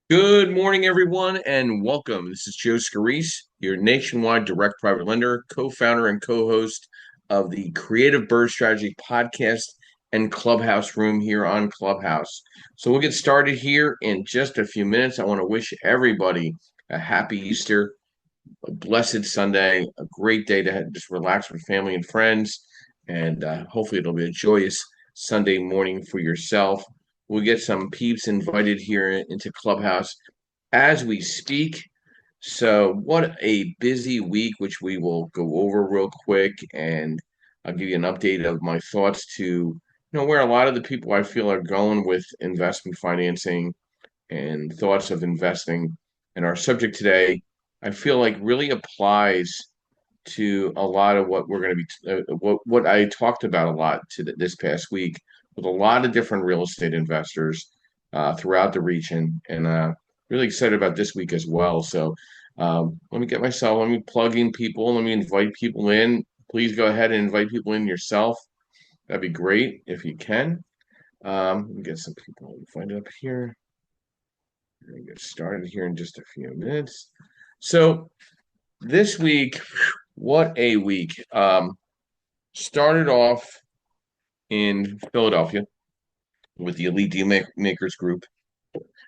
Good morning, everyone, and welcome. This is Joe Scarice, your nationwide direct private lender, co-founder and co-host of the Creative Bird Strategy podcast and Clubhouse room here on Clubhouse. So we'll get started here in just a few minutes. I want to wish everybody a happy Easter, a blessed Sunday, a great day to just relax with family and friends, and hopefully it'll be a joyous Sunday morning for yourself. We'll get some peeps invited here into Clubhouse as we speak. So, what a busy week, which we will go over real quick, and I'll give you an update of my thoughts to where a lot of the people I feel are going with investment financing and thoughts of investing. And our subject today, I feel like really applies to a lot of what we're going to be, what I talked about a lot this past week with a lot of different real estate investors throughout the region, and really excited about this week as well. So let me plug in people, let me invite people in. Please go ahead and invite people in yourself. That'd be great if you can. Let me get some people invited up here. We're going to get started here in just a few minutes. So this week, what a week. Started off in Philadelphia with the Elite Deal Makers Group.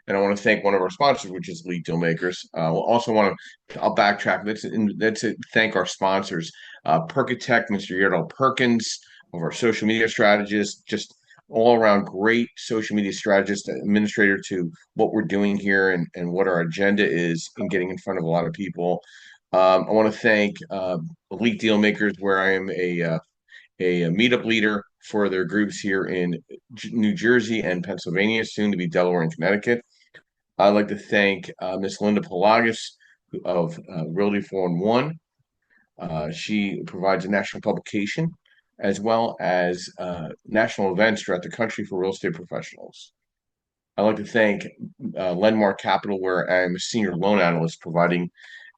And I want to thank one of our sponsors, which is Elite Deal Makers. We'll also I'll backtrack. Let's thank our sponsors, Perkatech, Mr. Yerdal Perkins, of our social media strategist, just all around great social media strategist, administrator to what we're doing here and what our agenda is in getting in front of a lot of people. I want to thank Elite Deal Makers, where I am a meetup leader for their groups here in New Jersey and Pennsylvania, soon to be Delaware and Connecticut. I'd like to thank Miss Linda Pelagas of Realty 411. She provides a national publication as well as national events throughout the country for real estate professionals. I'd like to thank Lenmark Capital, where I'm a senior loan analyst providing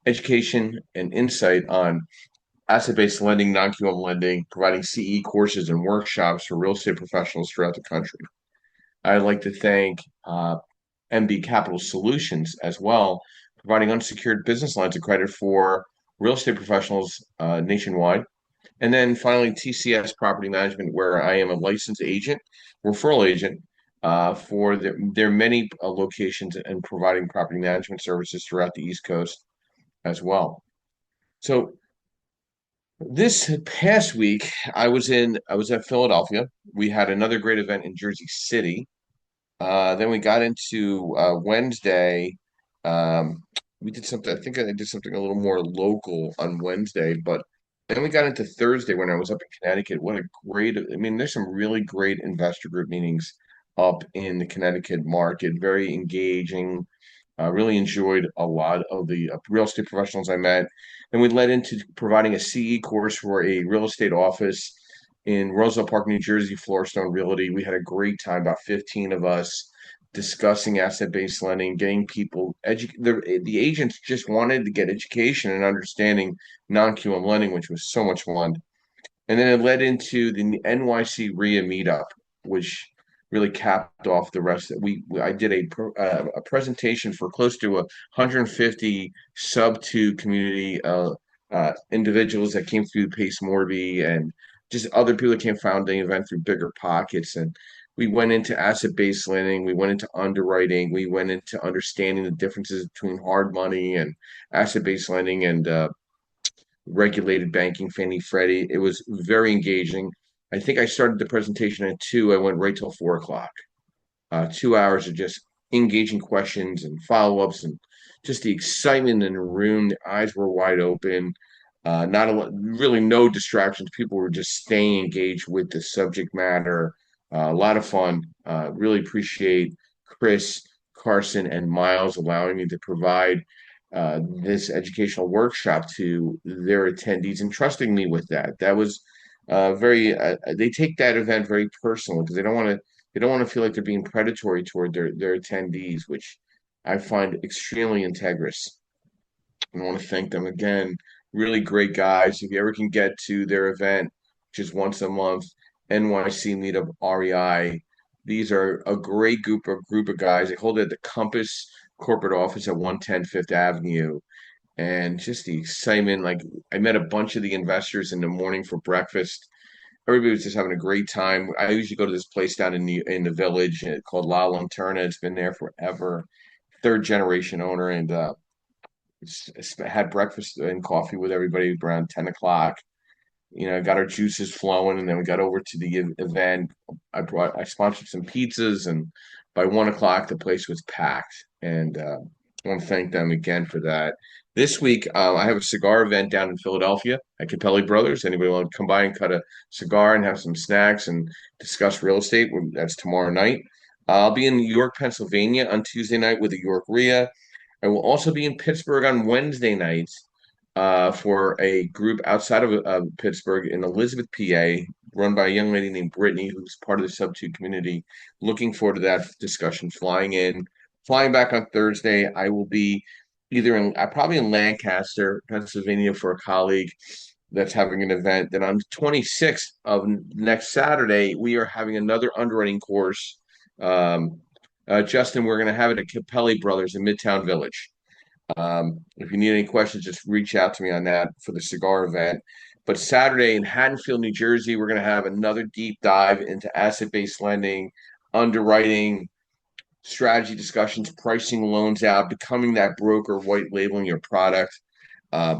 education and insight on asset-based lending, non-QM lending, providing CE courses and workshops for real estate professionals throughout the country. I'd like to thank MB Capital Solutions as well, providing unsecured business lines of credit for real estate professionals nationwide. And then finally, TCS Property Management, where I am a licensed agent, referral agent for their many locations and providing property management services throughout the East Coast as well. So this past week, I was at Philadelphia. We had another great event in Jersey City. Then we got into Wednesday. Um, we did something. I think I did something a little more local on Wednesday, but then we got into Thursday when I was up in Connecticut. What a great! I mean, there's some really great investor group meetings up in the Connecticut market. Very engaging. Really enjoyed a lot of the real estate professionals I met. And we led into providing a CE course for a real estate office in Roselle Park, New Jersey, Floorstone Realty. We had a great time, about 15 of us discussing asset-based lending, getting people the agents just wanted to get education and understanding non-QM lending, which was so much fun. And then it led into the NYC RIA meetup, which really capped off the rest. I did a presentation for close to 150 sub two community individuals that came through Pace Morby and just other people that came found the event through Bigger Pockets. And we went into asset-based lending, we went into underwriting, we went into understanding the differences between hard money and asset-based lending and regulated banking, Fannie Freddie. It was very engaging. I think I started the presentation at 2. I went right till 4 o'clock. 2 hours of just engaging questions and follow-ups and just the excitement in the room. The eyes were wide open. Not a lot, really no distractions. People were just staying engaged with the subject matter. A lot of fun. Really appreciate Chris, Carson, and Miles allowing me to provide this educational workshop to their attendees and trusting me with that. That was very. They take that event very personal because they don't want to feel like they're being predatory toward their attendees, which I find extremely integrous. I want to thank them again. Really great guys. If you ever can get to their event, which is once a month, NYC Meetup REI. These are a great group of guys. They hold it at the Compass corporate office at 110 Fifth Avenue, and just the excitement. Like, I met a bunch of the investors in the morning for breakfast. Everybody was just having a great time. I usually go to this place down in the village called La Lanterna. It's been there forever. Third generation owner, and had breakfast and coffee with everybody around 10 o'clock. Got our juices flowing, and then we got over to the event. I sponsored some pizzas, and by 1 o'clock the place was packed. And I want to thank them again for that. This week, I have a cigar event down in Philadelphia at Capelli Brothers. Anybody want to come by and cut a cigar and have some snacks and discuss real estate? That's tomorrow night. I'll be in New York, Pennsylvania on Tuesday night with the York RIA. I will also be in Pittsburgh on Wednesday nights for a group outside of Pittsburgh in Elizabeth, PA, run by a young lady named Brittany, who's part of the Sub-2 community. Looking forward to that discussion. Flying back on Thursday. I will be probably in Lancaster, Pennsylvania, for a colleague that's having an event. Then on the 26th of next Saturday, we are having another underwriting course. Justin, we're going to have it at Capelli Brothers in Midtown Village. If you need any questions, just reach out to me on that for the cigar event. But Saturday in Haddonfield, New Jersey, we're going to have another deep dive into asset-based lending, underwriting, strategy discussions, pricing loans out, becoming that broker, white labeling your product,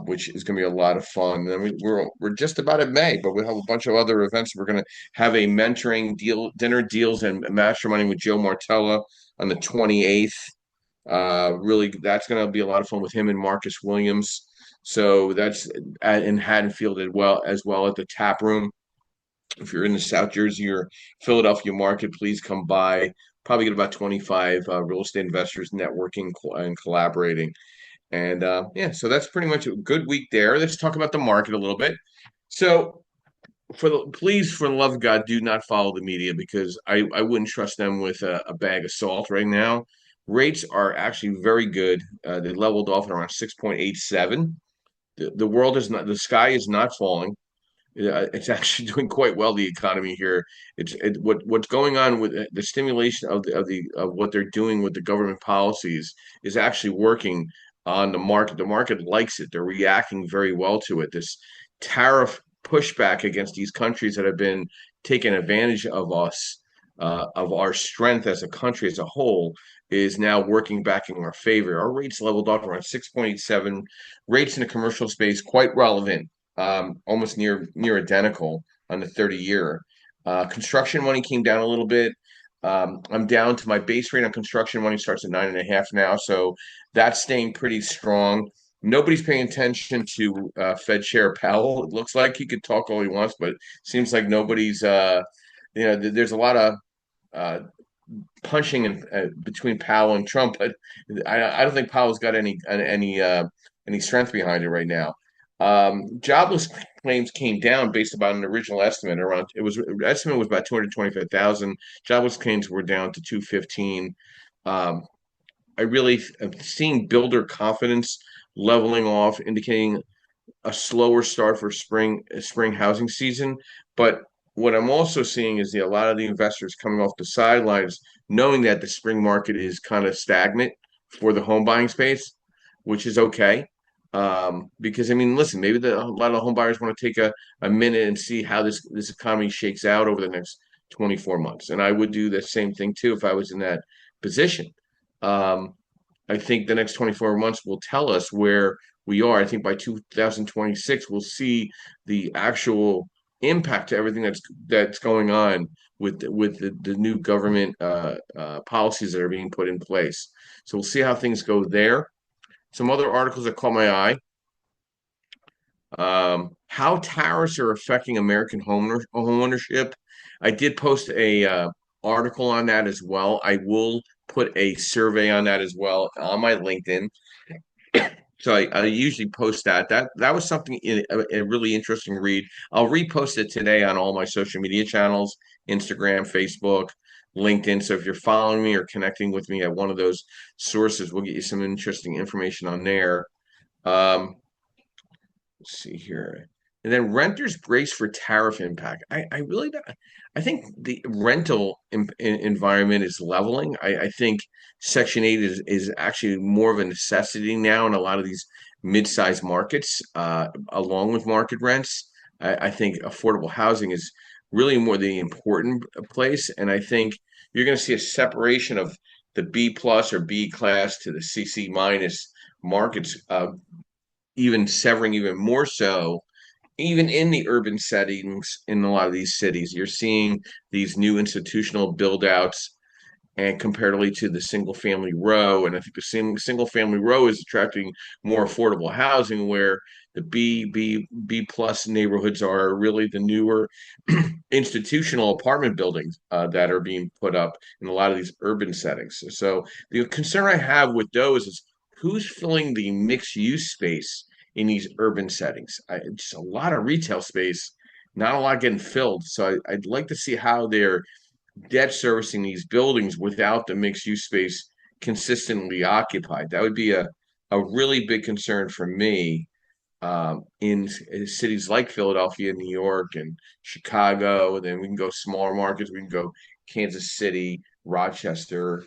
which is going to be a lot of fun. And then we're just about at May, but we'll have a bunch of other events. We're going to have a mentoring dinner deals and masterminding with Joe Martella on the 28th. Really, that's going to be a lot of fun with him and Marcus Williams. So that's in Haddonfield as well at the Tap Room. If you're in the South Jersey or Philadelphia market, please come by. Probably get about 25 real estate investors networking and collaborating. And yeah, so that's pretty much a good week there. Let's talk about the market a little bit. So please, for the love of God, do not follow the media, because I wouldn't trust them with a bag of salt right now. Rates are actually very good. They leveled off at around 6.87. The world is not, the sky is not falling. It's actually doing quite well, the economy here. What's going on with the stimulation of what they're doing with the government policies is actually working on the market. The market likes it. They're reacting very well to it. This tariff pushback against these countries that have been taking advantage of us, of our strength as a country as a whole, is now working back in our favor. Our rates leveled off around 6.87. Rates in the commercial space quite relevant, almost near identical on the 30-year. Construction money came down a little bit. I'm down to my base rate on construction money starts at 9.5 now, so that's staying pretty strong. Nobody's paying attention to Fed Chair Powell. It looks like he could talk all he wants, but it seems like nobody's. There's a lot of punching between Powell and Trump, but I don't think Powell's got any strength behind it right now. Jobless claims came down based upon an original estimate. Estimate was about 225,000. Jobless claims were down to 215. I really am seeing builder confidence leveling off, indicating a slower start for spring housing season. But what I'm also seeing is a lot of the investors coming off the sidelines, knowing that the spring market is kind of stagnant for the home buying space, which is okay. Because I mean, listen, maybe a lot of the home buyers want to take a minute and see how this economy shakes out over the next 24 months. And I would do the same thing too if I was in that position. Um, I think the next 24 months will tell us where we are. I think by 2026, we'll see the actual impact to everything that's going on with the new government policies that are being put in place. So we'll see how things go there. Some other articles that caught my eye. How tariffs are affecting American home ownership. I did post a article on that as well. I will put a survey on that as well on my LinkedIn. So I usually post that. That was something a really interesting read. I'll repost it today on all my social media channels, Instagram, Facebook, LinkedIn. So if you're following me or connecting with me at one of those sources, we'll get you some interesting information on there. Let's see here. And then renters brace for tariff impact. I really don't. I think the rental environment is leveling. I think Section 8 is actually more of a necessity now in a lot of these mid-sized markets, along with market rents. I think affordable housing is really more the important place. And I think you're going to see a separation of the B plus or B class to the CC minus markets, even severing even more so even in the urban settings in a lot of these cities. You're seeing these new institutional build outs and comparatively to the single family row. And I think the single family row is attracting more affordable housing where the B plus neighborhoods are really the newer institutional apartment buildings that are being put up in a lot of these urban settings. So the concern I have with those is who's filling the mixed use space in these urban settings. Just a lot of retail space, not a lot getting filled. So I'd like to see how they're debt servicing these buildings without the mixed use space consistently occupied. That would be a really big concern for me in cities like Philadelphia, New York, and Chicago. Then we can go smaller markets. We can go Kansas City, Rochester,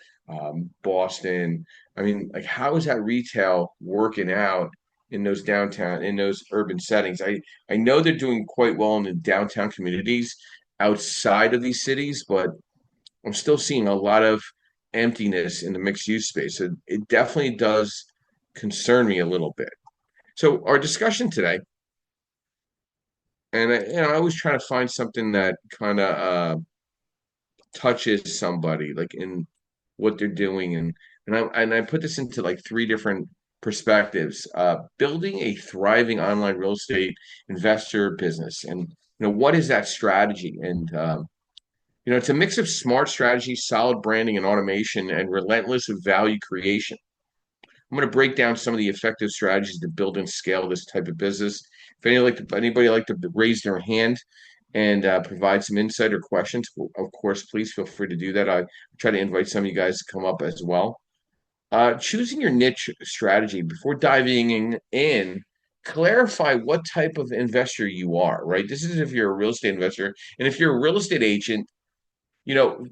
Boston. I mean, like, how is that retail working out in those downtown, in those urban settings? I know they're doing quite well in the downtown communities outside of these cities, but I'm still seeing a lot of emptiness in the mixed use space. So it definitely does concern me a little bit. So our discussion today, and I always try to find something that kind of touches somebody, like in what they're doing, and I put this into like three different perspectives. Building a thriving online real estate investor business, and what is that strategy? And it's a mix of smart strategy, solid branding and automation, and relentless value creation. I'm going to break down some of the effective strategies to build and scale this type of business. If anybody like to raise their hand and provide some insight or questions, of course, please feel free to do that. I try to invite some of you guys to come up as well. Choosing your niche strategy before diving in, clarify what type of investor you are, right? This is if you're a real estate investor. And if you're a real estate agent, you know,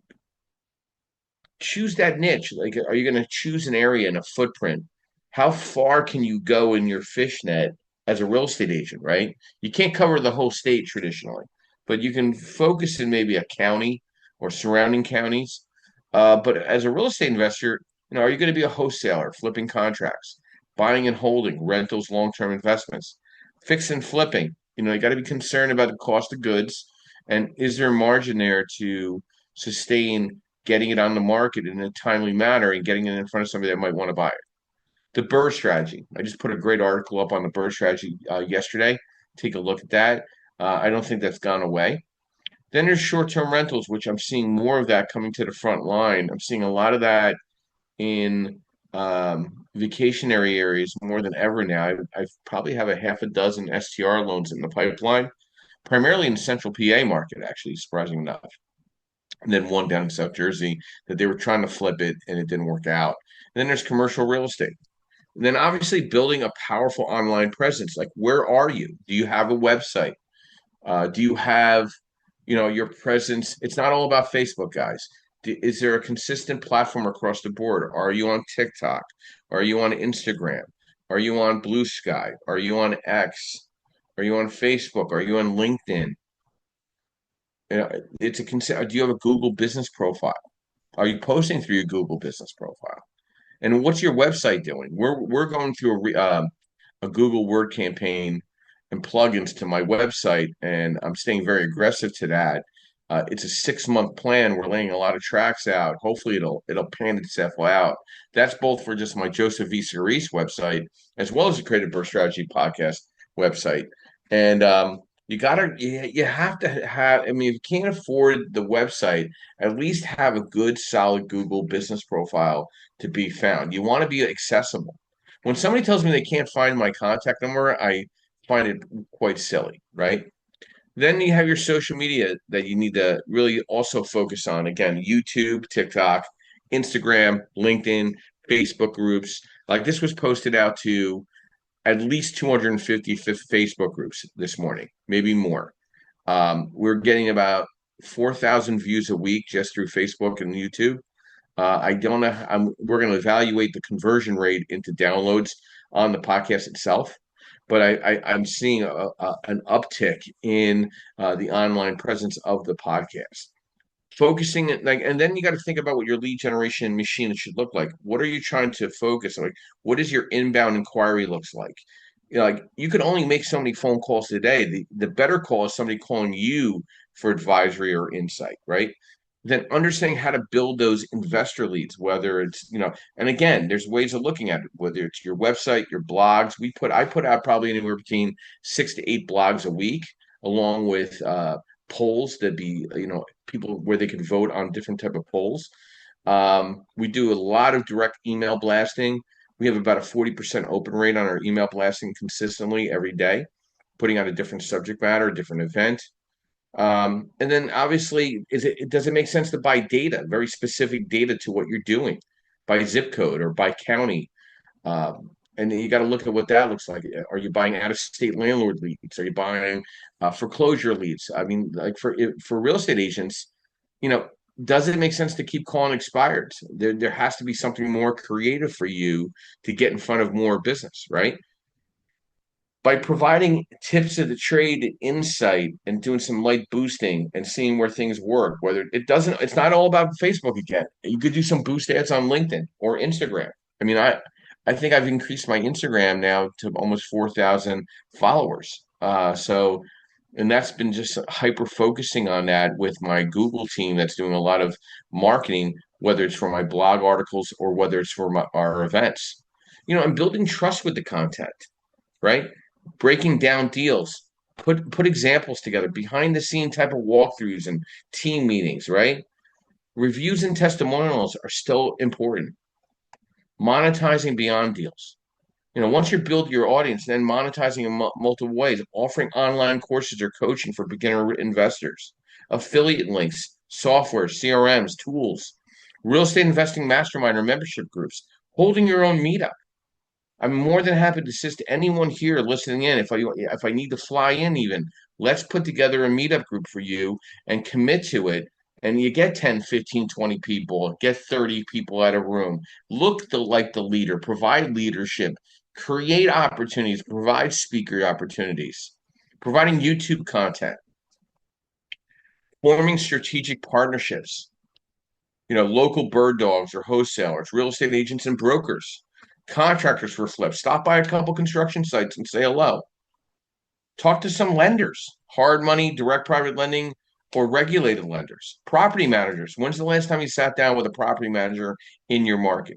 choose that niche. Like, are you going to choose an area and a footprint? How far can you go in your fishnet as a real estate agent, right? You can't cover the whole state traditionally, but you can focus in maybe a county or surrounding counties. But as a real estate investor, are you going to be a wholesaler, flipping contracts, buying and holding, rentals, long-term investments, fix and flipping? You got to be concerned about the cost of goods, and is there a margin there to sustain getting it on the market in a timely manner and getting it in front of somebody that might want to buy it. The BRRRR strategy. I just put a great article up on the BRRRR strategy yesterday. Take a look at that. I don't think that's gone away. Then there's short-term rentals, which I'm seeing more of that coming to the front line. I'm seeing a lot of that in vacationary areas more than ever now. I probably have a half a dozen STR loans in the pipeline, primarily in the central PA market, actually, surprising enough. And then one down in South Jersey that they were trying to flip it and it didn't work out. And then there's commercial real estate. And then obviously building a powerful online presence. Like, where are you? Do you have a website? Do you have, your presence? It's not all about Facebook, guys. Is there a consistent platform across the board? Are you on TikTok? Are you on Instagram? Are you on Blue Sky? Are you on X? Are you on Facebook? Are you on LinkedIn? Do you have a Google business profile? Are you posting through your Google business profile? And what's your website doing? We're going through a Google Word campaign and plugins to my website, and I'm staying very aggressive to that. It's a 6-month plan. We're laying a lot of tracks out. Hopefully, it'll pan itself out. That's both for just my Joseph V. Cerise website as well as the Creative Birth Strategy podcast website. And you have to have. I mean, if you can't afford the website, at least have a good, solid Google business profile to be found. You want to be accessible. When somebody tells me they can't find my contact number, I find it quite silly, right? Then you have your social media that you need to really also focus on. Again, YouTube, TikTok, Instagram, LinkedIn, Facebook groups. Like, this was posted out to at least 250 Facebook groups this morning, maybe more. We're getting about 4,000 views a week just through Facebook and YouTube. I don't know. We're going to evaluate the conversion rate into downloads on the podcast itself, but I'm seeing an uptick in the online presence of the podcast. Focusing like, and then you got to think about what your lead generation machine should look like. What are you trying to focus on? Like, what does your inbound inquiry looks like? Like you can only make so many phone calls a day. The better call is somebody calling you for advisory or insight, right? Then understanding how to build those investor leads, whether it's, and again, there's ways of looking at it, whether it's your website, your blogs. I put out probably anywhere between 6 to 8 blogs a week, along with polls that be, people where they can vote on different type of polls. We do a lot of direct email blasting. We have about a 40% open rate on our email blasting consistently every day, putting out a different subject matter, a different event. And then obviously, does it make sense to buy data, very specific data to what you're doing by zip code or by county? And you got to look at what that looks like. Are you buying out-of-state landlord leads? Are you buying foreclosure leads? I mean, like for real estate agents, you know, does it make sense to keep calling expireds? There has to be something more creative for you to get in front of more business, right? By providing tips of the trade insight and doing some light boosting and seeing where things work, whether it's not all about Facebook again. You could do some boost ads on LinkedIn or Instagram. I mean, I think I've increased my Instagram now to almost 4,000 followers. And that's been just hyper focusing on that with my Google team that's doing a lot of marketing, whether it's for my blog articles or whether it's for our events. I'm building trust with the content, right? Breaking down deals, put examples together, behind the scene type of walkthroughs and team meetings, right? Reviews and testimonials are still important. Monetizing beyond deals. Once you build your audience, then monetizing in multiple ways, offering online courses or coaching for beginner investors, affiliate links, software, CRMs, tools, real estate investing mastermind or membership groups, holding your own meetup. I'm more than happy to assist anyone here listening in. If I need to fly in, even let's put together a meetup group for you and commit to it. And you get 10, 15, 20 people, get 30 people at a room. Like the leader, provide leadership, create opportunities, provide speaker opportunities, providing YouTube content, forming strategic partnerships. Local bird dogs or wholesalers, real estate agents and brokers, contractors for flips. Stop by a couple construction sites and say hello. Talk to some lenders, hard money, direct private lending, or regulated lenders. Property managers. When's the last time you sat down with a property manager in your market?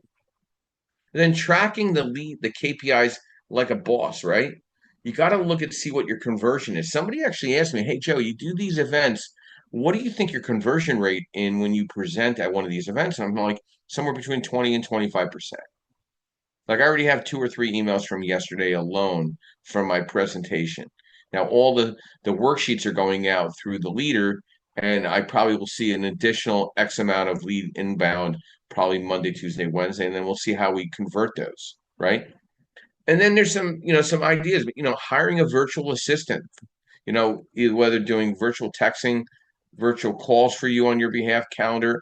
And then tracking the KPIs like a boss, right? You got to look at see what your conversion is. Somebody actually asked me, "Hey Joe, you do these events. What do you think your conversion rate in when you present at one of these events?" And I'm like, somewhere between 20 and 25%. Like I already have 2 or 3 emails from yesterday alone from my presentation. Now all the worksheets are going out through the leader, and I probably will see an additional X amount of lead inbound probably Monday, Tuesday, Wednesday, and then we'll see how we convert those, right? And then there's some ideas, but hiring a virtual assistant, whether doing virtual texting, virtual calls for you on your behalf, calendar,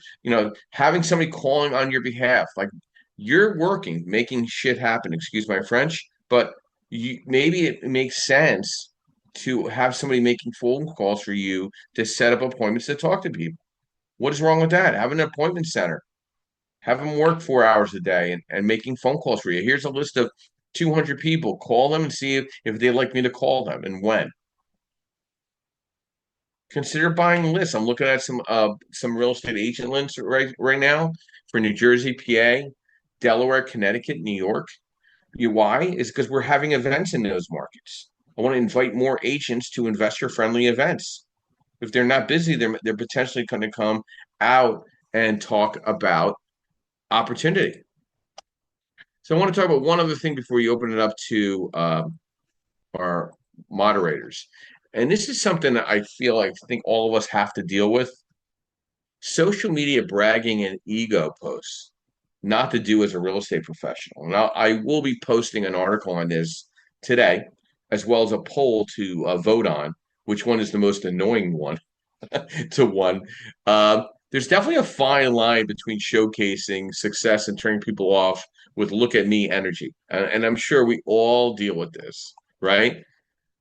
having somebody calling on your behalf, like you're working, making shit happen, excuse my French, but maybe it makes sense to have somebody making phone calls for you to set up appointments to talk to people. What is wrong with that? Have an appointment center. Have them work 4 hours a day and making phone calls for you. Here's a list of 200 people. Call them and see if they'd like me to call them and when. Consider buying lists. I'm looking at some real estate agent lists right now for New Jersey, PA, Delaware, Connecticut, New York. Why? Is because we're having events in those markets. I want to invite more agents to investor-friendly events. If they're not busy, they're potentially going to come out and talk about opportunity. So I want to talk about one other thing before you open it up to our moderators. And this is something that I think all of us have to deal with. Social media bragging and ego posts, not to do as a real estate professional. Now, I will be posting an article on this today, as well as a poll to vote on which one is the most annoying one to one. There's definitely a fine line between showcasing success and turning people off with look at me energy. And I'm sure we all deal with this, right?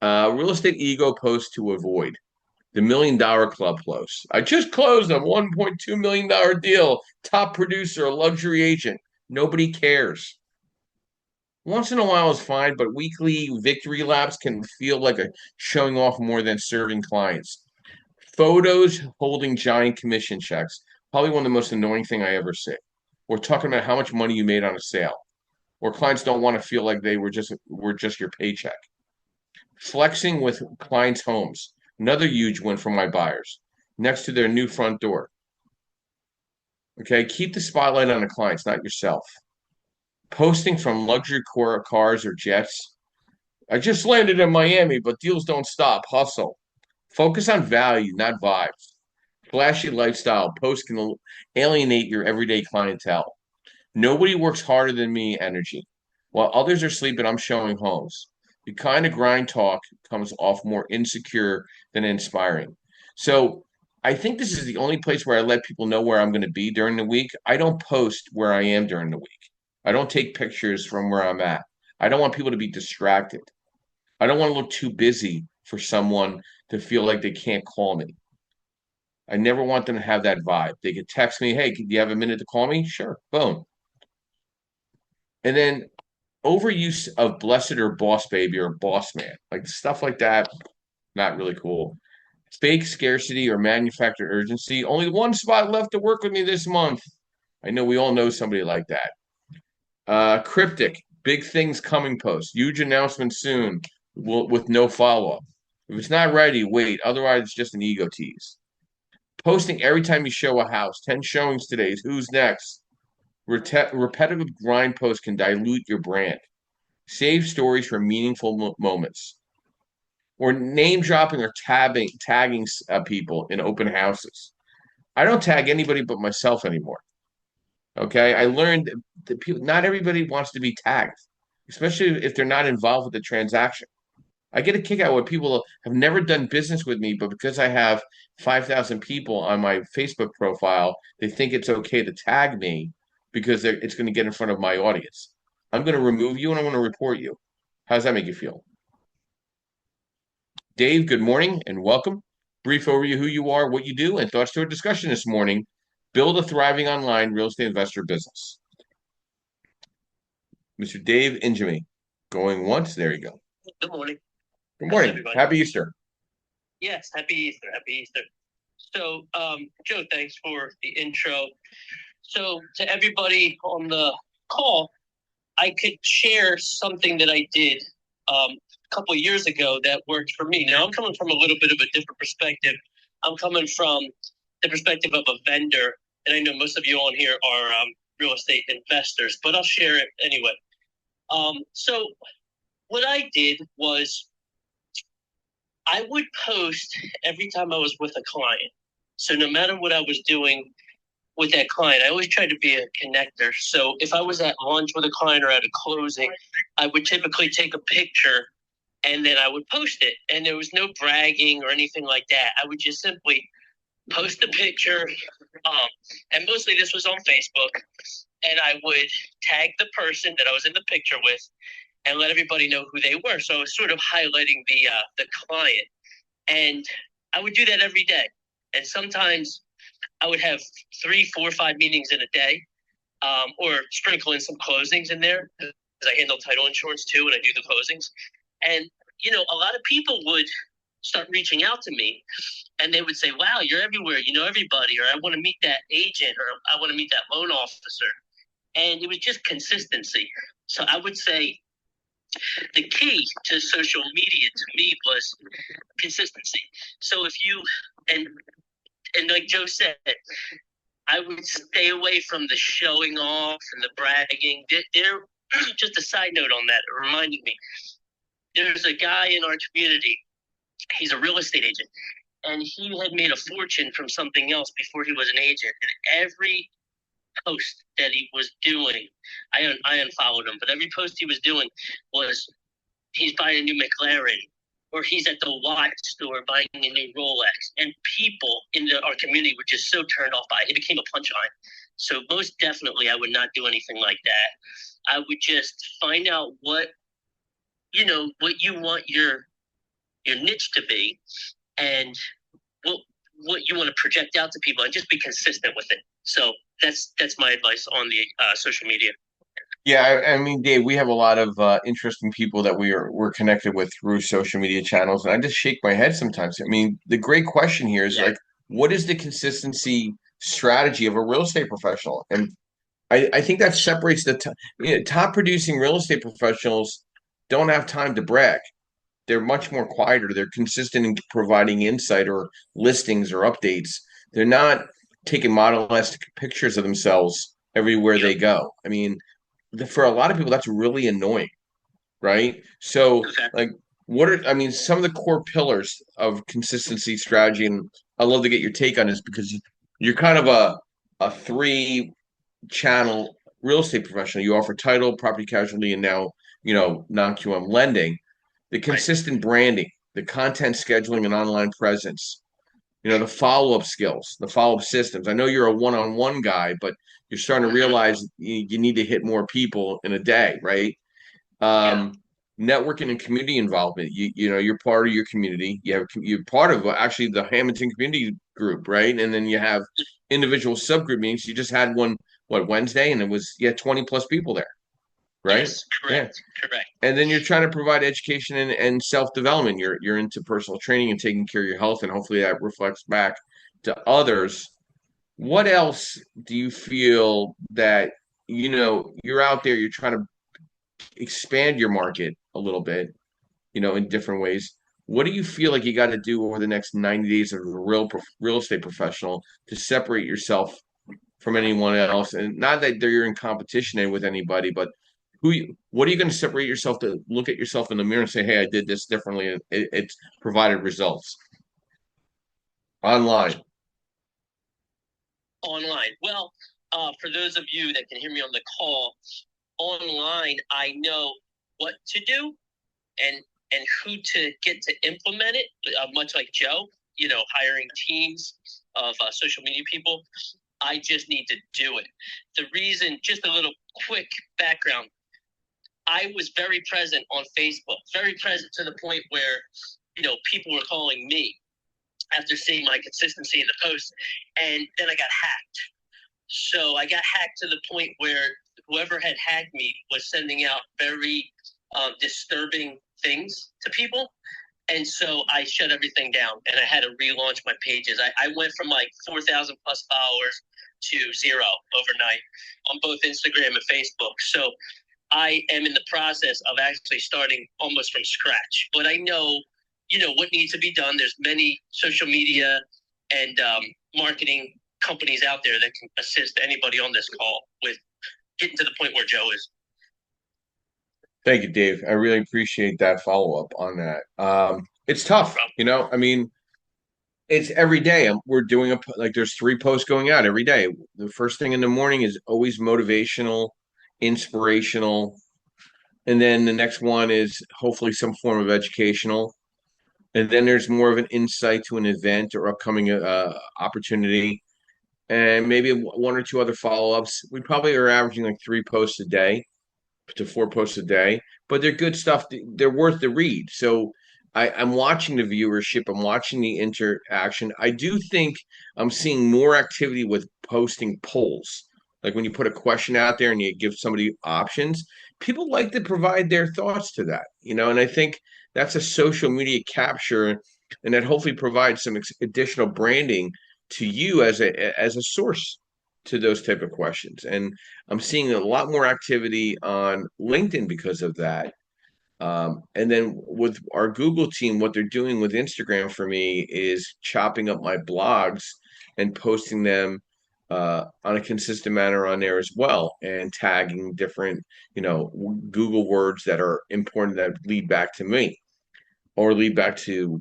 Real estate ego post to avoid. The $1 million club post. I just closed a $1.2 million deal. Top producer, luxury agent. Nobody cares. Once in a while is fine, but weekly victory laps can feel like a showing off more than serving clients. Photos holding giant commission checks. Probably one of the most annoying thing I ever see. We're talking about how much money you made on a sale. Or clients don't want to feel like they were just your paycheck. Flexing with clients' homes. Another huge win for my buyers. Next to their new front door. Okay, keep the spotlight on the clients, not yourself. Posting from luxury cars or jets. I just landed in Miami, but deals don't stop. Hustle. Focus on value, not vibes. Flashy lifestyle. Posts can alienate your everyday clientele. Nobody works harder than me energy. While others are sleeping, I'm showing homes. The kind of grind talk comes off more insecure than inspiring. So I think this is the only place where I let people know where I'm going to be during the week. I don't post where I am during the week. I don't take pictures from where I'm at. I don't want people to be distracted. I don't want to look too busy for someone to feel like they can't call me. I never want them to have that vibe. They could text me, hey, do you have a minute to call me? Sure. Boom. And then overuse of blessed or boss baby or boss man, like stuff like that, not really cool. Fake scarcity or manufactured urgency. Only one spot left to work with me this month. I know we all know somebody like that. Cryptic, big things coming post, huge announcement soon with no follow up. If it's not ready, wait. Otherwise, it's just an ego tease. Posting every time you show a house, 10 showings today. Who's next? Repetitive grind posts can dilute your brand. Save stories for meaningful moments. Or name dropping or tagging people in open houses. I don't tag anybody but myself anymore. Okay, I learned that people, not everybody wants to be tagged, especially if they're not involved with the transaction. I get a kick out when people have never done business with me, but because I have 5,000 people on my Facebook profile, they think it's okay to tag me because it's going to get in front of my audience. I'm going to remove you and I'm going to report you. How does that make you feel? Dave, good morning and welcome. Brief overview who you are, what you do, and thoughts to our discussion this morning. Build a thriving online real estate investor business. Mr. Dave Injami, going once. There you go. Good morning. Good morning. Happy Easter. Yes, happy Easter. Happy Easter. So, Joe, thanks for the intro. So, to everybody on the call, I could share something that I did a couple of years ago that worked for me. Now, I'm coming from a little bit of a different perspective. I'm coming from the perspective of a vendor, and I know most of you on here are real estate investors, but I'll share it anyway. So, what I did was I would post every time I was with a client. So no matter what I was doing with that client, I always tried to be a connector. So if I was at lunch with a client or at a closing, I would typically take a picture and then I would post it. And there was no bragging or anything like that. I would just simply post a picture. And mostly this was on Facebook. And I would tag the person that I was in the picture with and let everybody know who they were. So I was sort of highlighting the client. And I would do that every day. And sometimes I would have 3, 4, 5 meetings in a day, or sprinkle in some closings in there because I handle title insurance too, and I do the closings. And, a lot of people would start reaching out to me and they would say, wow, you're everywhere. You know everybody, or I want to meet that agent, or I want to meet that loan officer. And it was just consistency. So I would say the key to social media to me was consistency. So if you, and like Joe said, I would stay away from the showing off and the bragging. There, just a side note on that, it reminded me. There's a guy in our community. He's a real estate agent, and he had made a fortune from something else before he was an agent. And every post that he was doing, I unfollowed him, but every post he was doing was he's buying a new McLaren, or he's at the watch store buying a new Rolex. And people in our community were just so turned off by it. It became a punchline. So most definitely, I would not do anything like that. I would just find out what you want your niche to be, and what what you want to project out to people, and just be consistent with it. So that's my advice on the social media. Yeah, I mean, Dave, we have a lot of interesting people that we're connected with through social media channels, and I just shake my head sometimes. I mean, the great question here is Yeah. like, what is the consistency strategy of a real estate professional? And I think that separates top producing real estate professionals don't have time to brag. They're much more quieter. They're consistent in providing insight or listings or updates. They're not taking modelistic pictures of themselves everywhere Yep. they go. I mean, for a lot of people, that's really annoying, right? So, Exactly. like, what are, I mean, some of the core pillars of consistency strategy, and I'd love to get your take on this because you're kind of a three channel real estate professional. You offer title, property casualty, and now, non-QM lending. The Right. consistent branding, the content scheduling and online presence, the follow-up skills, the follow-up systems. I know you're a one-on-one guy, but you're starting to Mm-hmm. realize you need to hit more people in a day, right? Yeah. um, Networking and community involvement. You're part of your community. You're part of actually the Hamilton Community Group, right? And then you have individual subgroup meetings. You just had one, what, Wednesday, and it was, you had 20 plus people there, right? Yes. Yeah. Correct. Correct. And then you're trying to provide education and self-development. You're into personal training and taking care of your health, and hopefully that reflects back to others. What else do you feel that, you're out there, you're trying to expand your market a little bit, in different ways? What do you feel like you got to do over the next 90 days as a real estate professional to separate yourself from anyone else? And not that you're in competition with anybody, but what are you going to separate yourself to look at yourself in the mirror and say, hey, I did this differently and it's provided results online? Online. Well, for those of you that can hear me on the call, online, I know what to do and who to get to implement it. Much like Joe, hiring teams of social media people. I just need to do it. The reason, just a little quick background. I was very present on Facebook, very present to the point where, people were calling me after seeing my consistency in the post. And then I got hacked. So I got hacked to the point where whoever had hacked me was sending out very disturbing things to people. And so I shut everything down and I had to relaunch my pages. I went from like 4,000 plus followers to 0 overnight on both Instagram and Facebook. So I am in the process of actually starting almost from scratch. But I know, what needs to be done. There's many social media and marketing companies out there that can assist anybody on this call with getting to the point where Joe is. Thank you, Dave. I really appreciate that follow-up on that. It's tough, I mean, it's every day. We're doing like there's 3 posts going out every day. The first thing in the morning is always motivational, inspirational, and then the next one is hopefully some form of educational, and then there's more of an insight to an event or upcoming opportunity, and maybe one or two other follow-ups. We probably are averaging like 3 posts a day to 4 posts a day, but they're good stuff. They're worth the read. So I'm watching the viewership. I'm watching the interaction. I do think I'm seeing more activity with posting polls. Like when you put a question out there and you give somebody options, people like to provide their thoughts to that, and I think that's a social media capture, and that hopefully provides some additional branding to you as a source to those type of questions. And I'm seeing a lot more activity on LinkedIn because of that. And then with our Google team, what they're doing with Instagram for me is chopping up my blogs and posting them on a consistent manner on there as well, and tagging different, Google words that are important that lead back to me or lead back to,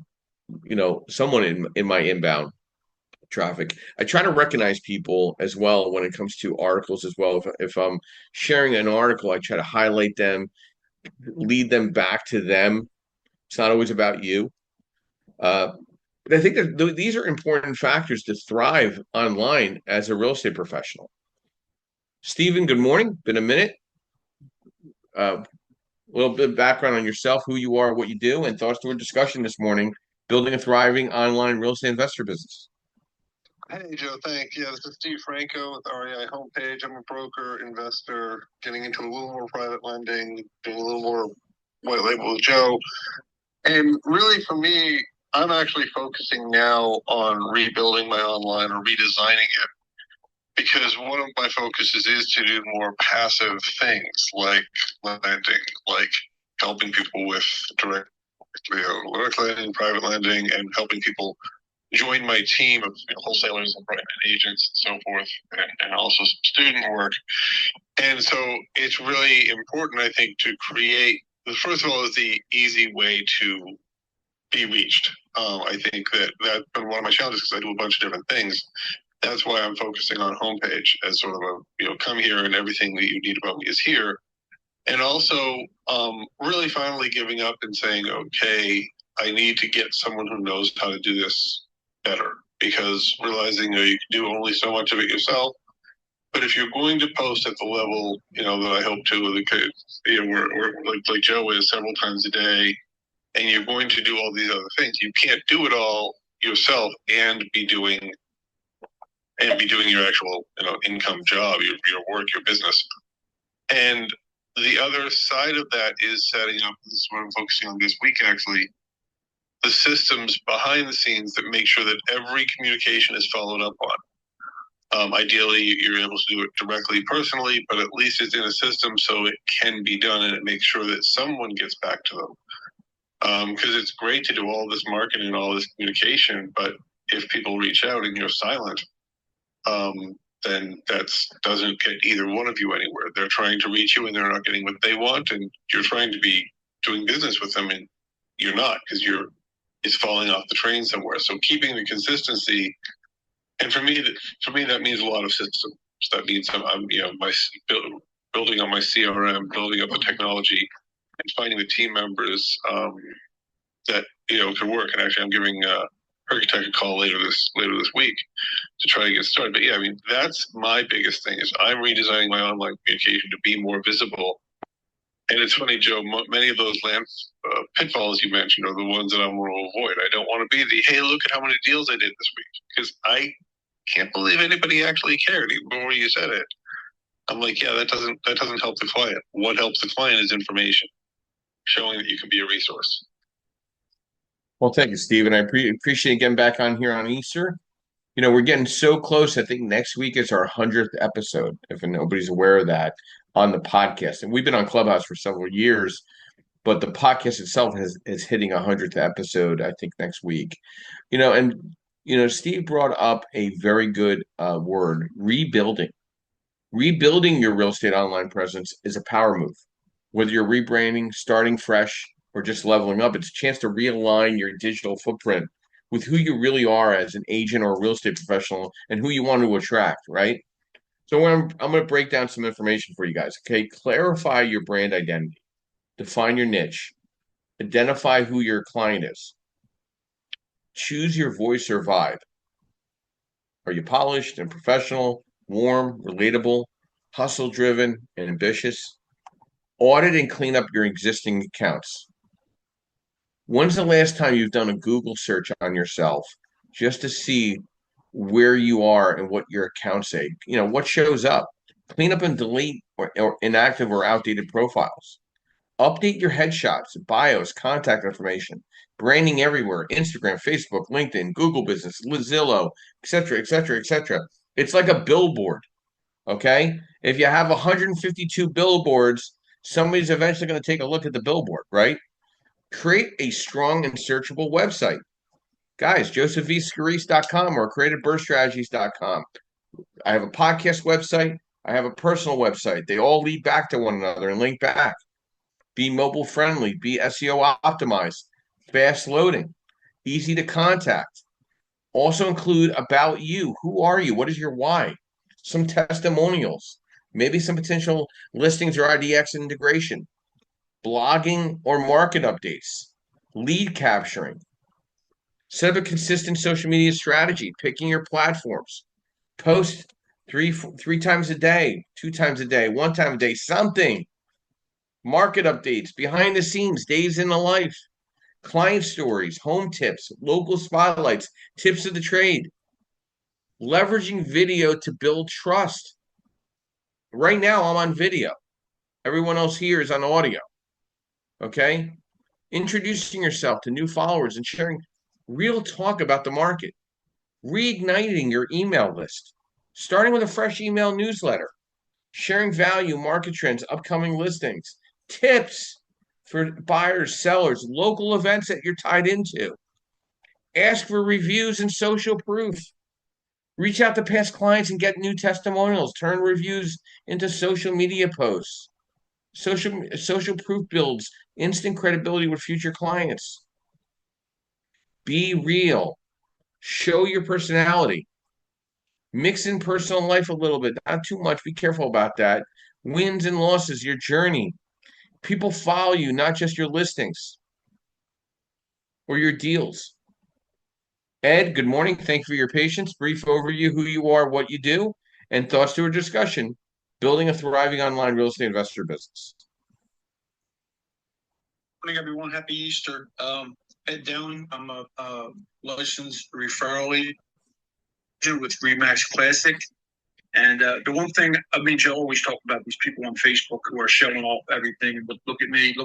someone in my inbound traffic. I try to recognize people as well when it comes to articles as well. If I'm sharing an article, I try to highlight them, lead them back to them. It's not always about you. Uh, but I think that these are important factors to thrive online as a real estate professional. Stephen, good morning. Been a minute. A little bit of background on yourself, who you are, what you do, and thoughts to our discussion this morning, building a thriving online real estate investor business. Hey, Joe, thanks. Yeah, this is Steve Franco with REI Homepage. I'm a broker, investor, getting into a little more private lending, doing a little more white label with Joe. And really, for me, I'm actually focusing now on rebuilding my online or redesigning it because one of my focuses is to do more passive things like lending, like helping people with direct lending, private lending, and helping people join my team of wholesalers and agents and so forth, and also some student work. And so it's really important, I think, to create, first of all, is the easy way to be reached. I think that's been one of my challenges because I do a bunch of different things. That's why I'm focusing on homepage as sort of a, come here and everything that you need about me is here. And also really finally giving up and saying, okay, I need to get someone who knows how to do this better, because realizing you can do only so much of it yourself. But if you're going to post at the level, that I hope to, where like Joe is several times a day, and you're going to do all these other things, you can't do it all yourself and be doing your actual, income job, your work, your business. And the other side of that is setting up, this is what I'm focusing on this week actually, the systems behind the scenes that make sure that every communication is followed up on. Ideally, you're able to do it directly personally, but at least it's in a system so it can be done and it makes sure that someone gets back to them. Because it's great to do all this marketing and all this communication, but if people reach out and you're silent, then that doesn't get either one of you anywhere. They're trying to reach you and they're not getting what they want, and you're trying to be doing business with them and you're not, because it's falling off the train somewhere. So keeping the consistency, and for me that means a lot of systems. That means I'm building on my CRM, building up the technology, and finding the team members that can work. And actually, I'm giving Architect a call later this week to try to get started. But yeah, I mean, that's my biggest thing is I'm redesigning my online communication to be more visible. And it's funny, Joe, many of those pitfalls you mentioned are the ones that I want to avoid. I don't want to be hey, look at how many deals I did this week, because I can't believe anybody actually cared before you said it. I'm like, yeah, that doesn't help the client. What helps the client is information, showing that you can be a resource. Well, thank you, Stephen. I appreciate getting back on here on Easter. We're getting so close. I think next week is our 100th episode, if nobody's aware of that, on the podcast. And we've been on Clubhouse for several years, but the podcast itself is hitting 100th episode, I think, next week. Steve brought up a very good word, rebuilding. Rebuilding your real estate online presence is a power move. Whether you're rebranding, starting fresh, or just leveling up, it's a chance to realign your digital footprint with who you really are as an agent or a real estate professional and who you want to attract, right? So I'm going to break down some information for you guys. Okay, clarify your brand identity, define your niche, identify who your client is, choose your voice or vibe. Are you polished and professional, warm, relatable, hustle driven, and ambitious? Audit and clean up your existing accounts. When's the last time you've done a Google search on yourself just to see where you are and what your accounts say? What shows up? Clean up and delete or inactive or outdated profiles. Update your headshots, bios, contact information, branding everywhere: Instagram, Facebook, LinkedIn, Google Business, Zillow, etc., etc., etc. It's like a billboard, okay? If you have 152 billboards, somebody's eventually going to take a look at the billboard, right? Create a strong and searchable website. Guys, josephvscarice.com or creativebirdstrategies.com. I have a podcast website. I have a personal website. They all lead back to one another and link back. Be mobile friendly. Be SEO optimized. Fast loading. Easy to contact. Also include about you. Who are you? What is your why? Some testimonials. Maybe some potential listings or IDX integration. blogging or market updates, lead capturing. Set up a consistent social media strategy, picking your platforms. Post three times a day, 2 times a day, 1 time a day, something. Market updates, behind the scenes, days in the life, client stories, home tips, local spotlights, tips of the trade. Leveraging video to build trust. Right now, I'm on video. Everyone else here is on audio. Okay? Introducing yourself to new followers and sharing real talk about the market. Reigniting your email list. Starting with a fresh email newsletter. Sharing value, market trends, upcoming listings, tips for buyers, sellers, local events that you're tied into. Ask for reviews and social proof. Reach out to past clients and get new testimonials. Turn reviews into social media posts. Social proof builds instant credibility with future clients. Be real. Show your personality. Mix in personal life a little bit, not too much. Be careful about that. Wins and losses, your journey. People follow you, not just your listings or your deals. Ed, good morning. Thank you for your patience. Brief overview, who you are, what you do, and thoughts to a discussion, building a thriving online real estate investor business. Morning, everyone. Happy Easter. Ed Dowling. I'm a licensed referral agent with Remax Classic. And the one thing, I mean, Joe always talk about these people on Facebook who are showing off everything. But look at me,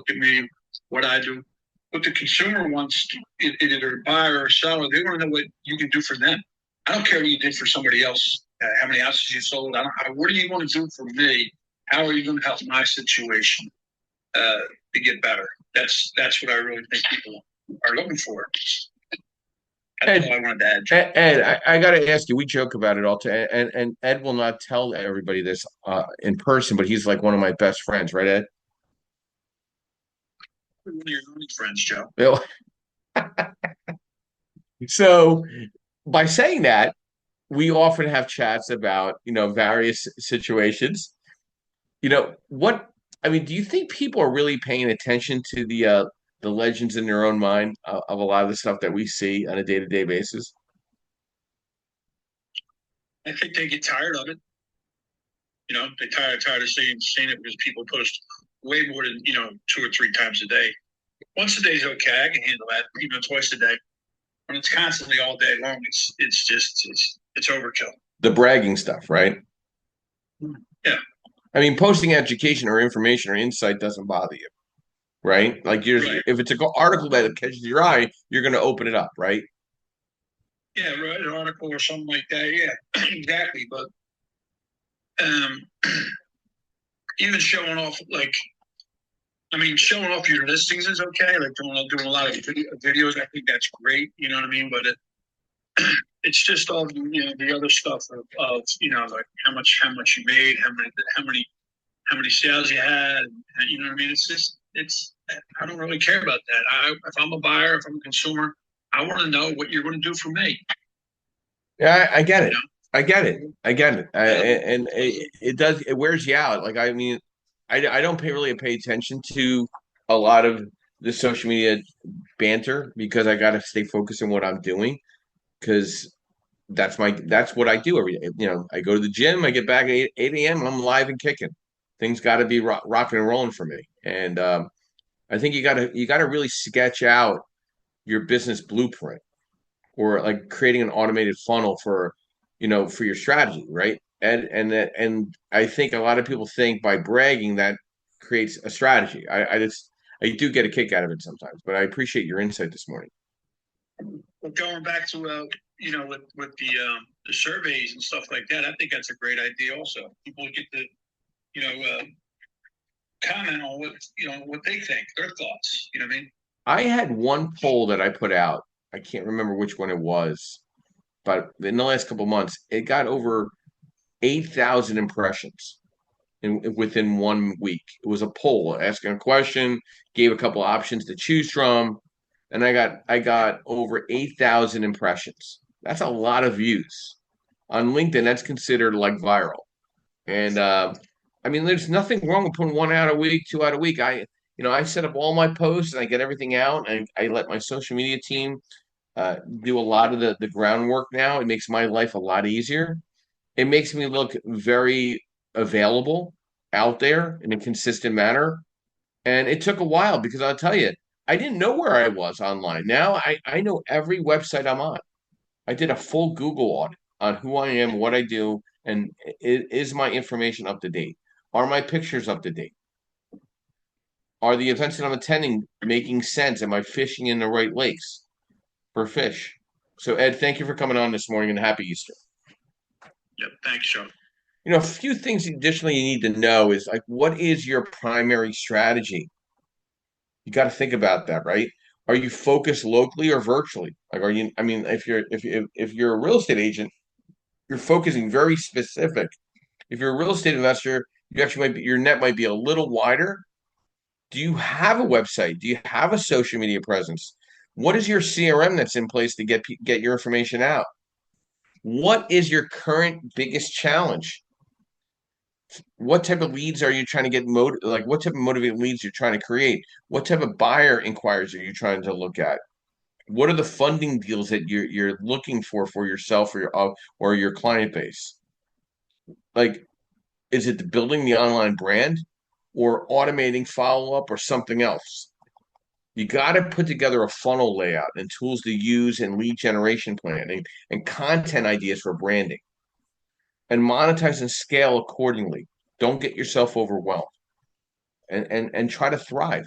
what I do. What the consumer wants, either buyer or seller, they want to know what you can do for them. I don't care what you did for somebody else, how many houses you sold. What are you going to do for me? How are you going to help my situation to get better? That's what I really think people are looking for. That's all I wanted to add. Ed, I got to ask you. We joke about it all time, and Ed will not tell everybody this in person, but he's like one of my best friends, right, Ed? One of your only friends, Joe. So, by saying that, we often have chats about various situations. What I mean, do you think people are really paying attention to the legends in their own mind of a lot of the stuff that we see on a day-to-day basis? I think they get tired of it. They tired of seeing it because people post way more than 2 or 3 times a day. Once a day is okay. I can handle that. Twice a day. When it's constantly all day long, it's overkill. The bragging stuff, right? Yeah. I mean, posting education or information or insight doesn't bother you, right? Like Right. If it's an article that catches your eye, you're going to open it up, right? Yeah, right. An article or something like that. Yeah, exactly. But even showing off, showing off your listings is okay. Like doing a lot of videos, I think that's great. You know what I mean? But it's just all the other stuff of like how much you made, how many sales you had, and you know what I mean. It's I don't really care about that. If I'm a buyer, if I'm a consumer, I want to know what you're going to do for me. Yeah, I get it. I get it. And it wears you out. Like, I mean, I don't really pay attention to a lot of the social media banter because I got to stay focused on what I'm doing because that's what I do every day. I go to the gym, I get back at 8 a.m. and I'm live and kicking. Things got to be rocking and rolling for me. And I think you got to really sketch out your business blueprint or like creating an automated funnel for your strategy, right? And I think a lot of people think by bragging that creates a strategy. I do get a kick out of it sometimes, but I appreciate your insight this morning. But going back to with the surveys and stuff like that, I think that's a great idea. Also, people get to comment on what they think, their thoughts. You know what I mean? I had one poll that I put out. I can't remember which one it was, but in the last couple of months, it got over 8,000 impressions within 1 week. It was a poll asking a question, gave a couple options to choose from, and I got over 8,000 impressions. That's a lot of views. On LinkedIn, that's considered like viral. And I mean, there's nothing wrong with putting one out a week, 2 out a week. I set up all my posts and I get everything out, and I let my social media team do a lot of the groundwork now. It makes my life a lot easier. It makes me look very available out there in a consistent manner. And it took a while because I'll tell you, I didn't know where I was online. Now I know every website I'm on. I did a full Google audit on who I am, what I do, and is my information up to date? Are my pictures up to date? Are the events that I'm attending making sense? Am I fishing in the right lakes for fish? So, Ed, thank you for coming on this morning and happy Easter. Yep. Thanks, Joe. A few things additionally you need to know is like, what is your primary strategy? You got to think about that, right? Are you focused locally or virtually? Like, are you? I mean, if you're a real estate agent, you're focusing very specific. If you're a real estate investor, you actually might be your net might be a little wider. Do you have a website? Do you have a social media presence? What is your CRM that's in place to get your information out? What is your current biggest challenge? What type of leads are you trying to get like what type of motivated leads you're trying to create? What type of buyer inquiries are you trying to look at? What are the funding deals that you're looking for yourself or your client base? Like, is it building the online brand or automating follow up or something else? You got to put together a funnel layout and tools to use and lead generation planning and content ideas for branding and monetize and scale accordingly. Don't get yourself overwhelmed and try to thrive,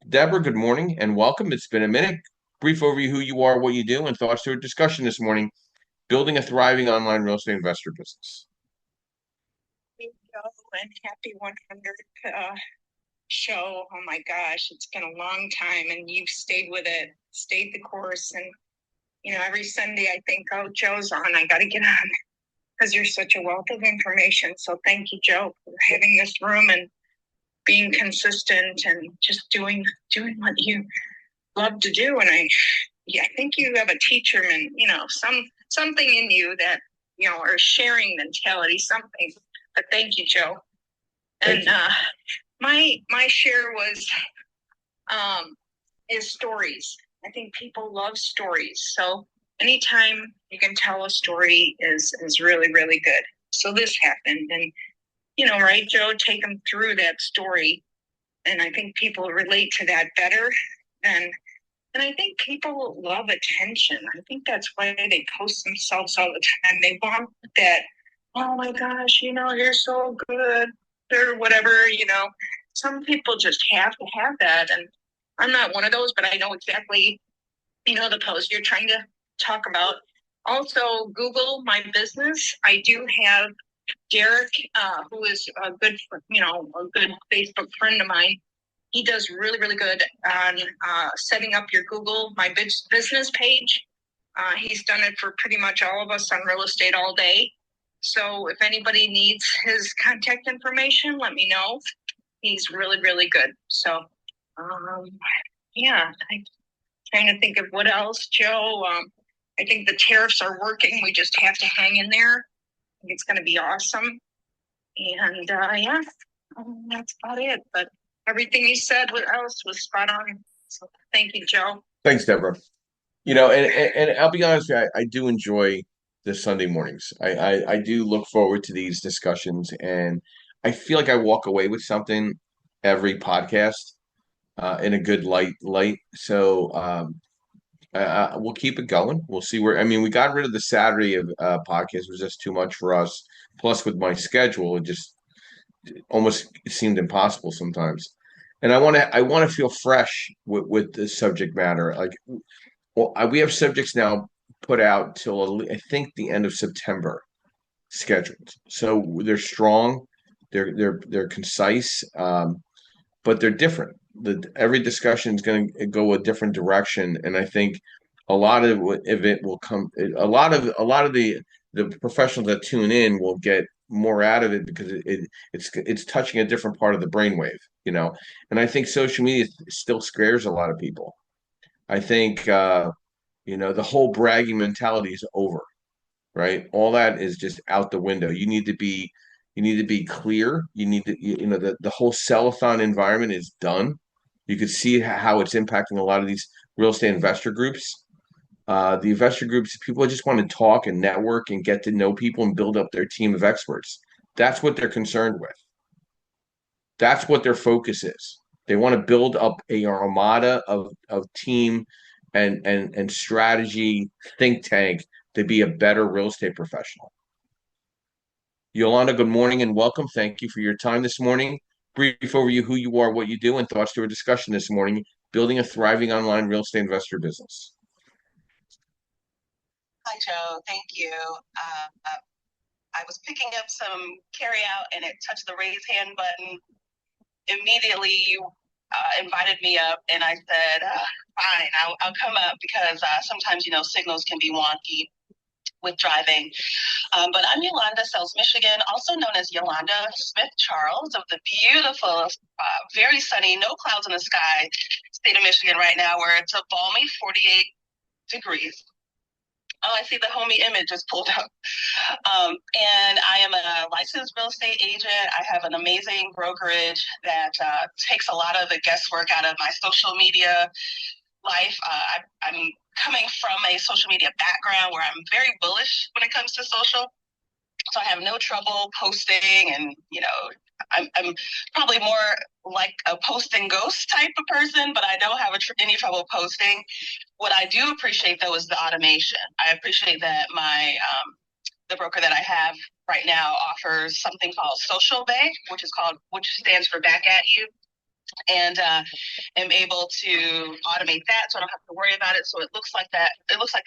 Deborah, good morning and welcome. It's been a minute. Brief overview who you are, what you do, and thoughts to a discussion this morning, building a thriving online real estate investor business. Thank you, and happy 100th show. Oh my gosh, it's been a long time, and you've stayed with it, stayed the course. And every Sunday I think, oh, Joe's on, I got to get on because you're such a wealth of information. So thank you, Joe, for having this room and being consistent and just doing what you love to do. And I think you have a teacher and something in you that or sharing mentality, something. But thank you, Joe. And my share was is stories. I think people love stories. So anytime you can tell a story is really, really good. So this happened, and right, Joe, take them through that story. And I think people relate to that better. And I think people love attention. I think that's why they post themselves all the time. They want that, oh my gosh, you're so good, or whatever, Some people just have to have that. And I'm not one of those, but I know exactly, the post you're trying to talk about. Also, Google my business. I do have Derek, who is a good Facebook friend of mine. He does really, really good on setting up your Google My Business page. He's done it for pretty much all of us on Real Estate All Day. So if anybody needs his contact information, let me know. He's really, really good. So, I'm trying to think of what else, Joe. I think the tariffs are working. We just have to hang in there. I think it's going to be awesome. And that's about it. But everything you said else was spot on. So thank you, Joe. Thanks, Deborah. And I'll be honest with you, I do enjoy the Sunday mornings. I do look forward to these discussions, and I feel like I walk away with something every podcast in a good light. So we'll keep it going. We'll see where. I mean, we got rid of the Saturday of podcast. It was just too much for us. Plus, with my schedule, it just almost seemed impossible sometimes. And I want to feel fresh with the subject matter. Like, well, we have subjects now put out till I think the end of September scheduled. So they're strong, they're concise, but they're different. Every discussion is going to go a different direction, and I think a lot of it will come. A lot of the professionals that tune in will get more out of it because it's touching a different part of the brainwave, And I think social media still scares a lot of people. I think the whole bragging mentality is over, right? All that is just out the window. You need to be You need to be clear. You need to, the whole sellathon environment is done. You could see how it's impacting a lot of these real estate investor groups. The investor groups, people just want to talk and network and get to know people and build up their team of experts. That's what they're concerned with. That's what their focus is. They want to build up a armada of team and strategy think tank to be a better real estate professional. Yolanda, good morning and welcome. Thank you for your time this morning. Brief overview who you are, what you do, and thoughts to our discussion this morning, building a thriving online real estate investor business. Hi, Joe. Thank you. I was picking up some carry out and it touched the raise hand button. Immediately, you invited me up, and I said, fine, I'll come up because sometimes, signals can be wonky with driving. But I'm Yolanda Sells, Michigan, also known as Yolanda Smith Charles of the beautiful, very sunny, no clouds in the sky state of Michigan right now, where it's a balmy 48 degrees. Oh, I see the homie image just pulled up. And I am a licensed real estate agent. I have an amazing brokerage that takes a lot of the guesswork out of my social media life. I'm coming from a social media background where I'm very bullish when it comes to social. So I have no trouble posting, and I'm probably more like a post and ghost type of person, but I don't have any trouble posting. What I do appreciate though is the automation. I appreciate that the broker that I have right now offers something called Social Bay, which stands for Back at You, and am able to automate that, so I don't have to worry about it. So it looks like that